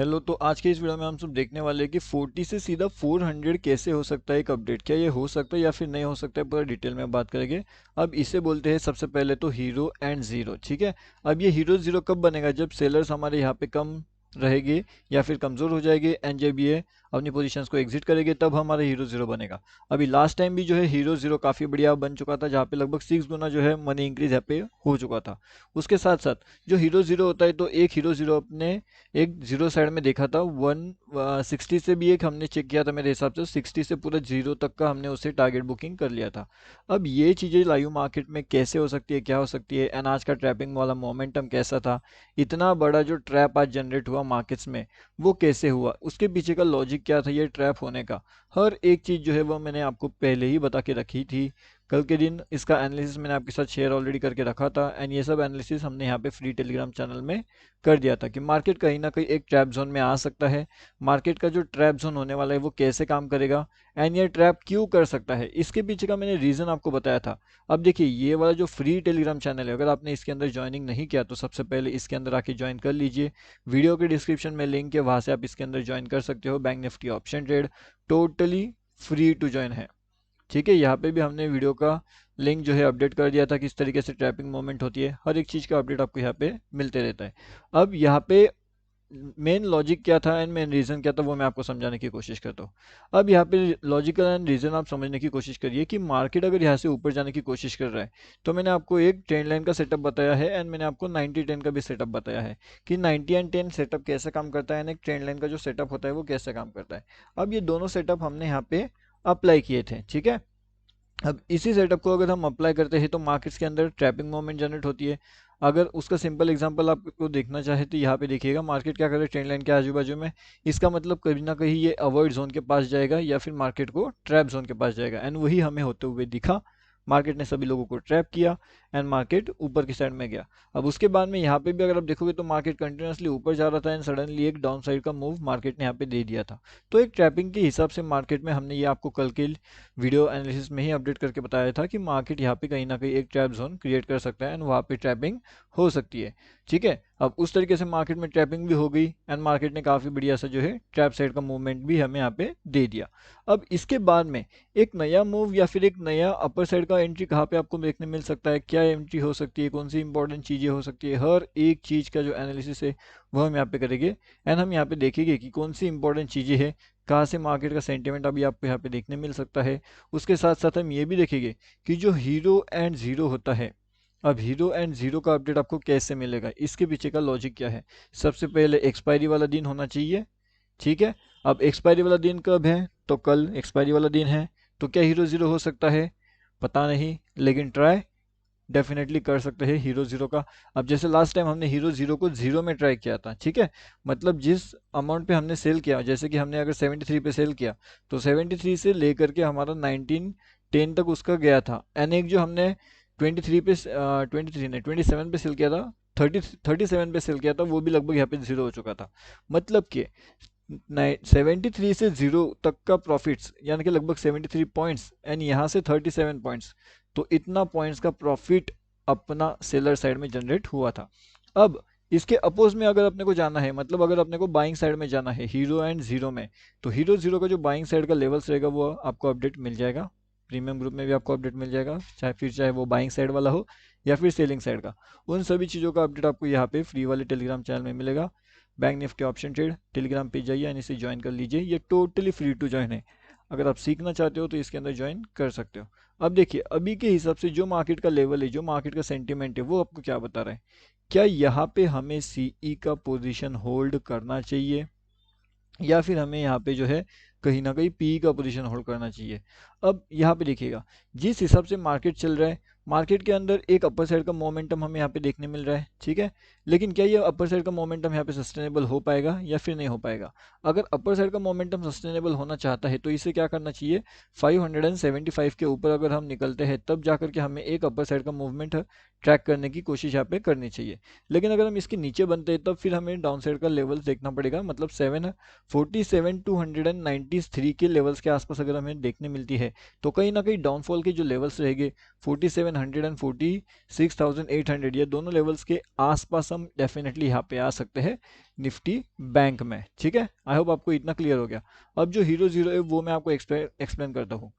Hello. तो आज के इस वीडियो में हम सब देखने वाले हैं कि 40 से सीधा 400 कैसे हो सकता है एक अपडेट। क्या ये हो सकता है या फिर नहीं हो सकता है, पूरा डिटेल में बात करेंगे। अब इसे बोलते हैं सबसे पहले तो हीरो एंड ज़ीरो। ठीक है। अब ये हीरो ज़ीरो कब बनेगा? जब सेलर्स हमारे यहाँ पे कम रहेगी या फिर कमज़ोर हो जाएगी, एंड जब ये अपनी पोजीशंस को एग्जिट करेंगे तब हमारा हीरो ज़ीरो बनेगा। अभी लास्ट टाइम भी जो है हीरो ज़ीरो काफ़ी बढ़िया बन चुका था, जहाँ पे लगभग 6 गुना जो है मनी इंक्रीज यहाँ पे हो चुका था। उसके साथ साथ जो हीरो ज़ीरो होता है, तो एक हीरो ज़ीरो अपने एक जीरो साइड में देखा था 160 से भी एक हमने चेक किया था, मेरे हिसाब से 60 से पूरा जीरो तक का हमने उसे टारगेट बुकिंग कर लिया था। अब ये चीज़ें लाइव मार्केट में कैसे हो सकती है, क्या हो सकती है, एंड आज का ट्रैपिंग वाला मोमेंटम कैसा था, इतना बड़ा जो ट्रैप आज जनरेट हुआ मार्केट्स में वो कैसे हुआ, उसके पीछे का लॉजिक क्या था ये ट्रैप होने का। हर एक चीज़ जो है वो मैंने आपको पहले ही बता के रखी थी। कल के दिन इसका एनालिसिस मैंने आपके साथ शेयर ऑलरेडी करके रखा था, एंड ये सब एनालिसिस हमने यहाँ पे फ्री टेलीग्राम चैनल में कर दिया था कि मार्केट कहीं ना कहीं एक ट्रैप जोन में आ सकता है। मार्केट का जो ट्रैप जोन होने वाला है वो कैसे काम करेगा, एंड ये ट्रैप क्यों कर सकता है, इसके पीछे का मैंने रीज़न आपको बताया था। अब देखिए, ये वाला जो फ्री टेलीग्राम चैनल है, अगर आपने इसके अंदर ज्वाइनिंग नहीं किया तो सबसे पहले इसके अंदर आके ज्वाइन कर लीजिए। वीडियो के डिस्क्रिप्शन में लिंक है, वहाँ से आप इसके अंदर ज्वाइन कर सकते हो। Bank Nifty option trade totally free to join है। ठीक है। यहाँ पे भी हमने वीडियो का लिंक जो है अपडेट कर दिया था, किस तरीके से ट्रैपिंग मूवमेंट होती है, हर एक चीज़ का अपडेट आपको यहाँ पे मिलते रहता है। अब यहाँ पे मेन लॉजिक क्या था एंड मेन रीज़न क्या था वो मैं आपको समझाने की कोशिश करता हूँ। अब यहाँ पे लॉजिकल एंड रीज़न आप समझने की कोशिश करिए कि मार्केट अगर यहाँ से ऊपर जाने की कोशिश कर रहा है, तो मैंने आपको एक ट्रेंड लाइन का सेटअप बताया है, एंड मैंने आपको 90-10 का भी सेटअप बताया है कि 90 एंड 10 सेटअप कैसे काम करता है, एंड एक ट्रेंड लाइन का जो सेटअप होता है वो कैसे काम करता है। अब ये दोनों सेटअप हमने यहाँ पे अप्लाई किए थे। ठीक है। अब इसी सेटअप को अगर हम अप्लाई करते हैं तो मार्केट्स के अंदर ट्रैपिंग मोमेंट जनरेट होती है। अगर उसका सिंपल एग्जांपल आपको देखना चाहे तो यहाँ पे देखिएगा, मार्केट क्या कर रहा है ट्रेंड लाइन के आजू बाजू में। इसका मतलब कहीं ना कहीं ये अवॉइड जोन के पास जाएगा या फिर मार्केट को ट्रैप जोन के पास जाएगा, एंड वही हमें होते हुए दिखा। मार्केट ने सभी लोगों को ट्रैप किया एंड मार्केट ऊपर की साइड में गया। अब उसके बाद में यहाँ पे भी अगर आप देखोगे तो मार्केट कंटिन्यूसली ऊपर जा रहा था, एंड सडनली एक डाउन साइड का मूव मार्केट ने यहाँ पे दे दिया था। तो एक ट्रैपिंग के हिसाब से मार्केट में हमने ये आपको कल के वीडियो एनालिसिस में ही अपडेट करके बताया था कि मार्केट यहाँ पे कहीं ना कहीं एक ट्रैप जोन क्रिएट कर सकता है, एंड वहाँ पे ट्रैपिंग हो सकती है। ठीक है। अब उस तरीके से मार्केट में ट्रैपिंग भी हो गई, एंड मार्केट ने काफ़ी बढ़िया सा जो है ट्रैप साइड का मूवमेंट भी हमें यहाँ पे दे दिया। अब इसके बाद में एक नया मूव या फिर एक नया अपर साइड का एंट्री कहाँ पे आपको देखने मिल सकता है, क्या एंट्री हो सकती है, कौन सी इंपॉर्टेंट चीज़ें हो सकती है, हर एक चीज़ का जो एनालिसिस है वो हम यहाँ पे करेंगे। एंड हम यहाँ पे देखेंगे कि कौन सी इंपॉर्टेंट चीज़ें हैं, कहाँ से मार्केट का सेंटिमेंट अभी आपको यहाँ पे देखने मिल सकता है। उसके साथ साथ हम ये भी देखेंगे कि जो हीरो एंड ज़ीरो होता है, अब हीरो एंड ज़ीरो का अपडेट आपको कैसे मिलेगा, इसके पीछे का लॉजिक क्या है। सबसे पहले एक्सपायरी वाला दिन होना चाहिए। ठीक है। अब एक्सपायरी वाला दिन कब है? तो कल एक्सपायरी वाला दिन है। तो क्या हीरो ज़ीरो हो सकता है? पता नहीं, लेकिन ट्राई डेफिनेटली कर सकते हैं हीरो ज़ीरो का। अब जैसे लास्ट टाइम हमने हीरो ज़ीरो को ज़ीरो में ट्राई किया था। ठीक है। मतलब जिस अमाउंट पे हमने सेल किया, जैसे कि हमने अगर 73 पे सेल किया तो 73 से लेकर के हमारा 1910 तक उसका गया था, एंड एक जो हमने 23 पे 23 नहीं 27 पे सेल किया था, 37 पे सेल किया था, वो भी लगभग यहाँ पे ज़ीरो हो चुका था। मतलब कि 73 से जीरो तक का प्रॉफिट्स, यानी कि लगभग 73 पॉइंट्स, एंड यहाँ से 37 पॉइंट्स, तो इतना पॉइंट्स का प्रॉफिट अपना सेलर साइड में जनरेट हुआ था। अब इसके अपोज में अगर अपने को जाना है, मतलब अगर अपने को बाइंग साइड में जाना है हीरो एंड जीरो में, तो हीरो जीरो का जो बाइंग साइड का लेवल्स रहेगा वो आपको अपडेट मिल जाएगा। प्रीमियम ग्रुप में भी आपको अपडेट मिल जाएगा, चाहे वो बाइंग साइड वाला हो या फिर सेलिंग साइड का। उन सभी चीज़ों का अपडेट आपको यहाँ पे फ्री वाले टेलीग्राम चैनल में मिलेगा। Bank Nifty option trade Telegram पे जाइए एंड इसे ज्वाइन कर लीजिए, ये टोटली फ्री टू ज्वाइन है। अगर आप सीखना चाहते हो तो इसके अंदर ज्वाइन कर सकते हो। अब देखिए, अभी के हिसाब से जो मार्केट का लेवल है, जो मार्केट का सेंटीमेंट है, वो आपको क्या बता रहा है। क्या यहाँ पे हमें सीई का पोजीशन होल्ड करना चाहिए, या फिर हमें यहाँ पे जो है कहीं ना कहीं पी का पोजीशन होल्ड करना चाहिए। अब यहाँ पे देखिएगा, जिस हिसाब से मार्केट चल रहा है, मार्केट के अंदर एक अपर साइड का मोमेंटम हमें यहाँ पे देखने मिल रहा है। ठीक है। लेकिन क्या ये अपर साइड का मोमेंटम यहाँ पे सस्टेनेबल हो पाएगा या फिर नहीं हो पाएगा? अगर अपर साइड का मोमेंटम सस्टेनेबल होना चाहता है तो इसे क्या करना चाहिए, 575 के ऊपर अगर हम निकलते हैं तब जाकर के हमें एक अपर साइड का मूवमेंट ट्रैक करने की कोशिश यहाँ पे करनी चाहिए। लेकिन अगर हम इसके नीचे बनते हैं तब फिर हमें डाउन साइड का लेवल देखना पड़ेगा, मतलब 47 290 43 के लेवल्स के आसपास अगर हमें देखने मिलती है तो कहीं ना कहीं डाउनफॉल के जो लेवल्स रहेंगे 4700 एंड 46,800 ये दोनों लेवल्स के आसपास हम डेफिनेटली यहाँ पे आ सकते हैं निफ्टी बैंक में। ठीक है, आई होप आपको इतना क्लियर हो गया। अब जो हीरो जीरो है वो मैं आपको एक्सप्लेन करता हूँ।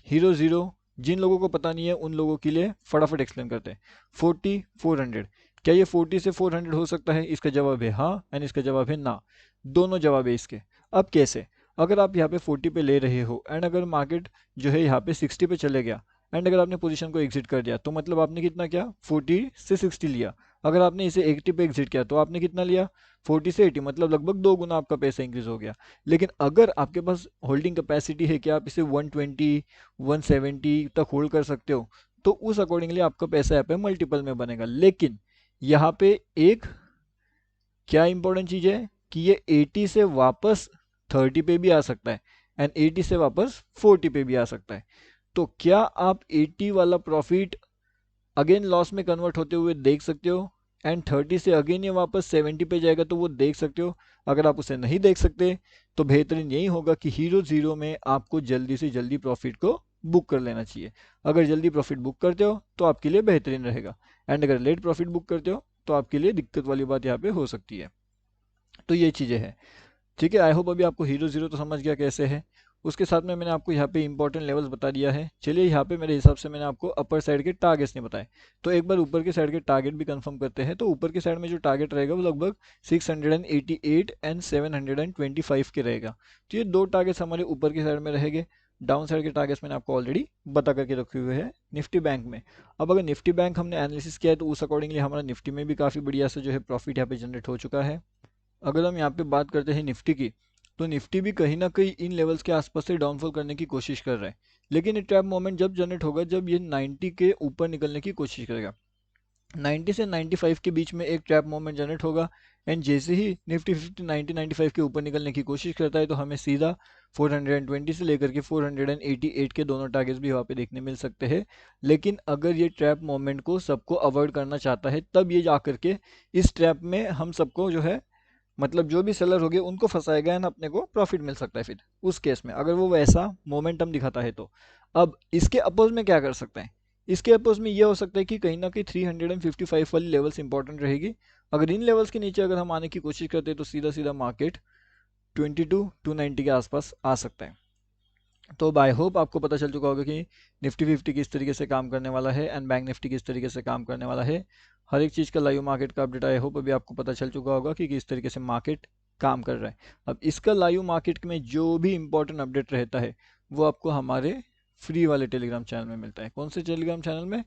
हीरो जीरो जिन लोगों को पता नहीं है उन लोगों के लिए फटाफट एक्सप्लेन करते हैं। 40 400 क्या ये 40 से 400 हो सकता है? इसका जवाब है हाँ एंड इसका जवाब है ना, दोनों जवाब है इसके। अब कैसे? अगर आप यहाँ पे 40 पे ले रहे हो एंड अगर मार्केट जो है यहाँ पे 60 पे चले गया एंड अगर आपने पोजीशन को एग्जिट कर दिया तो मतलब आपने कितना किया? 40 से 60 लिया। अगर आपने इसे 80 पे एग्जिट किया तो आपने कितना लिया? 40 से 80, मतलब लगभग 2 गुना आपका पैसा इंक्रीज हो गया। लेकिन अगर आपके पास होल्डिंग कैपेसिटी है कि आप इसे 120 170 तक होल्ड कर सकते हो तो उस अकॉर्डिंगली आपका पैसा यहाँ पे मल्टीपल में बनेगा। लेकिन यहाँ पे एक क्या इंपॉर्टेंट चीज है कि ये 80 से वापस 30 पे भी आ सकता है एंड 80 से वापस 40 पे भी आ सकता है। तो क्या आप 80 वाला प्रॉफिट अगेन लॉस में कन्वर्ट होते हुए देख सकते हो एंड 30 से अगेन ये वापस 70 पे जाएगा तो वो देख सकते हो? अगर आप उसे नहीं देख सकते तो बेहतरीन यही होगा कि हीरो जीरो में आपको जल्दी से जल्दी प्रॉफिट को बुक कर लेना चाहिए। अगर जल्दी प्रॉफिट बुक करते हो तो आपके लिए बेहतरीन रहेगा एंड अगर लेट प्रॉफिट बुक करते हो तो आपके लिए दिक्कत वाली बात यहाँ पे हो सकती है। तो ये चीज़ें हैं। ठीक है, आई होप अभी आपको हीरो जीरो तो समझ गया कैसे है। उसके साथ में मैंने आपको यहाँ पे इंपॉर्टेंट लेवल्स बता दिया है। चलिए यहाँ पे मेरे हिसाब से मैंने आपको अपर साइड के टारगेट्स नहीं बताए, तो एक बार ऊपर के साइड के टारगेट भी कंफर्म करते हैं। तो ऊपर के साइड में जो टारगेट रहेगा वो लगभग 688 एंड 725 के रहेगा। तो ये दो टारगेट्स हमारे ऊपर के साइड में रहेंगे। डाउन साइड के टारगेट्स मैंने आपको ऑलरेडी बता करके रखे हुए हैं निफ्टी बैंक में। अब अगर निफ्टी बैंक हमने एनालिसिस किया है तो उस अकॉर्डिंगली हमारा निफ्टी में भी काफ़ी बढ़िया से जो है प्रॉफिट यहाँ पे जनरेट हो चुका है। अगर हम यहाँ पे बात करते हैं निफ्टी की तो निफ्टी भी कहीं ना कहीं इन लेवल्स के आसपास से डाउनफॉल करने की कोशिश कर रहा है। लेकिन ये ट्रैप मोमेंट जब जनरेट होगा जब ये 90 के ऊपर निकलने की कोशिश करेगा। 90 से 95 के बीच में एक ट्रैप मोमेंट जनरेट होगा एंड जैसे ही निफ्टी 50 90 95 के ऊपर निकलने की कोशिश करता है तो हमें सीधा 420 से लेकर के 488 के दोनों टारगेट्स भी वहाँ पे देखने मिल सकते हैं। लेकिन अगर ये ट्रैप मोमेंट को सबको अवॉइड करना चाहता है तब ये जा करके इस ट्रैप में हम सबको जो है मतलब जो भी सेलर हो गए उनको फंसाएगा एंड अपने को प्रॉफिट मिल सकता है फिर उस केस में अगर वो वैसा मोमेंटम दिखाता है तो। अब इसके अपोज में क्या कर सकते हैं? इसके अपोज में ये हो सकता है कि कहीं ना कहीं 355 वाली लेवल्स इंपॉर्टेंट रहेगी। अगर इन लेवल्स के नीचे अगर हम आने की कोशिश करते हैं तो सीधा सीधा मार्केट 22 290 के आसपास आ सकता है। तो आई होप आपको पता चल चुका होगा कि निफ्टी 50 किस तरीके से काम करने वाला है एंड बैंक निफ्टी किस तरीके से काम करने वाला है। हर एक चीज़ का लाइव मार्केट का अपडेट आई होप अभी आपको पता चल चुका होगा कि किस तरीके से मार्केट काम कर रहा है। अब इसका लाइव मार्केट में जो भी इंपॉर्टेंट अपडेट रहता है वो आपको हमारे फ्री वाले टेलीग्राम चैनल में मिलता है। कौन से टेलीग्राम चैनल में?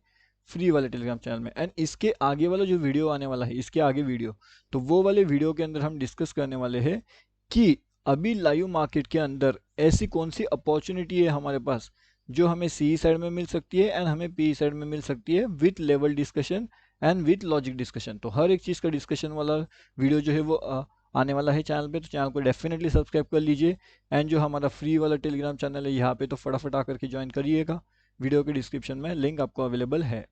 फ्री वाले टेलीग्राम चैनल में। एंड इसके आगे वाला जो वीडियो आने वाला है इसके आगे वीडियो, तो वो वाले वीडियो के अंदर हम डिस्कस करने वाले हैं कि अभी लाइव मार्केट के अंदर ऐसी कौन सी अपॉर्चुनिटी है हमारे पास जो हमें सी साइड में मिल सकती है एंड हमें पी साइड में मिल सकती है with level discussion and with logic discussion. तो हर एक चीज़ का डिस्कशन वाला वीडियो जो है वो आने वाला है चैनल पे। तो चैनल को डेफिनेटली सब्सक्राइब कर लीजिए एंड जो हमारा फ्री वाला टेलीग्राम चैनल है यहाँ पे तो फटाफट आकर के ज्वाइन करिएगा। वीडियो के डिस्क्रिप्शन में लिंक आपको अवेलेबल है।